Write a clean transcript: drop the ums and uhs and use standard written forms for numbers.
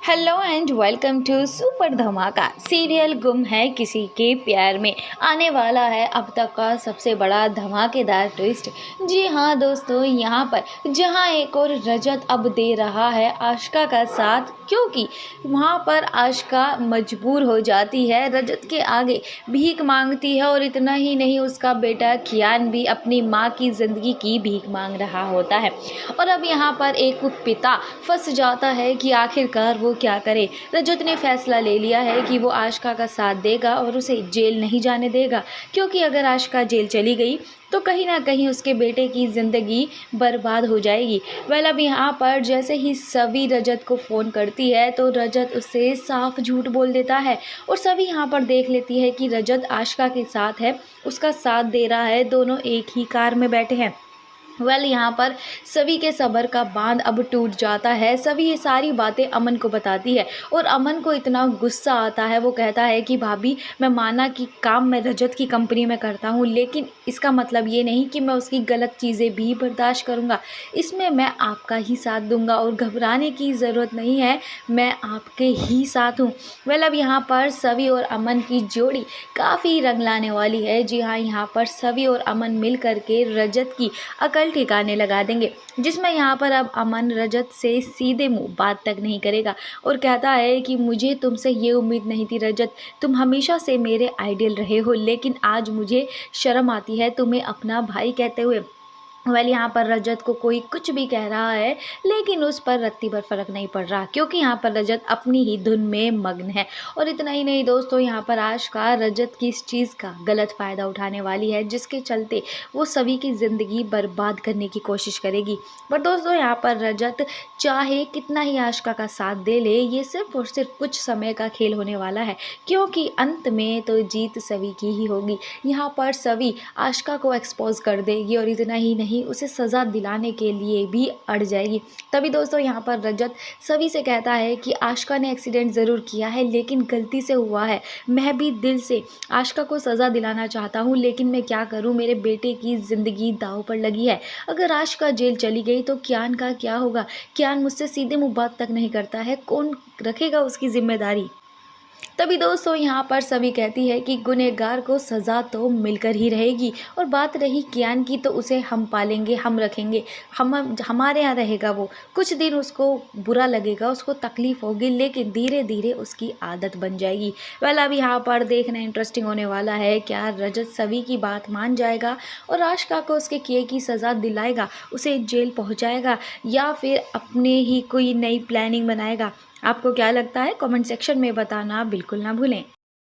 Hello and welcome to super Dhamaka. Serial गुम है किसी के प्यार में आने वाला है अब तक का सबसे बड़ा धमाकेदार ट्विस्ट। जी हाँ दोस्तों, यहाँ पर जहाँ एक और रजत अब दे रहा है आशिका का साथ, क्योंकि वहाँ पर आशिका मजबूर हो जाती है, रजत के आगे भीख मांगती है। और इतना ही नहीं, उसका बेटा कियान भी अपनी माँ की ज़िंदगी की भीख मांग रहा होता है। और अब यहाँ पर एक पिता फंस जाता है कि आखिरकार वो क्या करे। रजत ने फैसला ले लिया है कि वो आशिका का साथ देगा और उसे जेल नहीं जाने देगा, क्योंकि अगर आशिका जेल चली गई तो कहीं ना कहीं उसके बेटे की ज़िंदगी बर्बाद हो जाएगी। वेल, अब यहाँ पर जैसे ही सवी रजत को फ़ोन करती है तो रजत उससे साफ झूठ बोल देता है। और सभी यहाँ पर देख लेती है कि रजत आशिका के साथ है, उसका साथ दे रहा है, दोनों एक ही कार में बैठे हैं। यहाँ पर सभी के सब्र का बांध अब टूट जाता है। सभी ये सारी बातें अमन को बताती है और अमन को इतना गुस्सा आता है। वो कहता है कि भाभी, मैं माना कि काम मैं रजत की कंपनी में करता हूँ, लेकिन इसका मतलब ये नहीं कि मैं उसकी गलत चीज़ें भी बर्दाश्त करूँगा। इसमें मैं आपका ही साथ दूंगा और घबराने की ज़रूरत नहीं है, मैं आपके ही साथ हूँ। अब यहाँ पर सभी और अमन की जोड़ी काफ़ी रंग लाने वाली है। जी हाँ, यहाँ पर सभी और अमन मिल करके रजत की अकल ठिकाने लगा देंगे, जिसमें यहाँ पर अब अमन रजत से सीधे मुंह बात तक नहीं करेगा और कहता है कि मुझे तुमसे ये उम्मीद नहीं थी रजत, तुम हमेशा से मेरे आइडियल रहे हो, लेकिन आज मुझे शर्म आती है तुम्हें अपना भाई कहते हुए। यहाँ पर रजत को कोई कुछ भी कह रहा है, लेकिन उस पर रत्ती भर फर्क नहीं पड़ रहा, क्योंकि यहाँ पर रजत अपनी ही धुन में मग्न है। और इतना ही नहीं दोस्तों, यहाँ पर आशिका रजत की इस चीज़ का गलत फ़ायदा उठाने वाली है, जिसके चलते वो सभी की ज़िंदगी बर्बाद करने की कोशिश करेगी। पर दोस्तों, यहाँ पर रजत चाहे कितना ही आशिका का साथ दे ले, ये सिर्फ और सिर्फ कुछ समय का खेल होने वाला है, क्योंकि अंत में तो जीत सभी की ही होगी। यहाँ पर सभी आशिका को एक्सपोज कर देगी और इतना ही नहीं, उसे सज़ा दिलाने के लिए भी अड़ जाएगी। तभी दोस्तों, यहाँ पर रजत सभी से कहता है कि आशिका ने एक्सीडेंट ज़रूर किया है, लेकिन गलती से हुआ है। मैं भी दिल से आशिका को सज़ा दिलाना चाहता हूँ, लेकिन मैं क्या करूँ, मेरे बेटे की ज़िंदगी दांव पर लगी है। अगर आशिका जेल चली गई तो कियान का क्या होगा? कियान मुझसे सीधे मुँह बात तक नहीं करता है, कौन रखेगा उसकी जिम्मेदारी? तभी दोस्तों, यहाँ पर सभी कहती है कि गुनहगार को सज़ा तो मिलकर ही रहेगी। और बात रही कियान की, तो उसे हम पालेंगे, हम रखेंगे, हम हमारे यहाँ रहेगा। वो कुछ दिन उसको बुरा लगेगा, उसको तकलीफ़ होगी, लेकिन धीरे धीरे उसकी आदत बन जाएगी। अब यहाँ पर देखना इंटरेस्टिंग होने वाला है, क्या रजत सभी की बात मान जाएगा और आशिका को उसके किए की सज़ा दिलाएगा, उसे जेल पहुँचाएगा, या फिर अपने ही कोई नई प्लानिंग बनाएगा? आपको क्या लगता है? कमेंट सेक्शन में बताना बिल्कुल ना भूलें।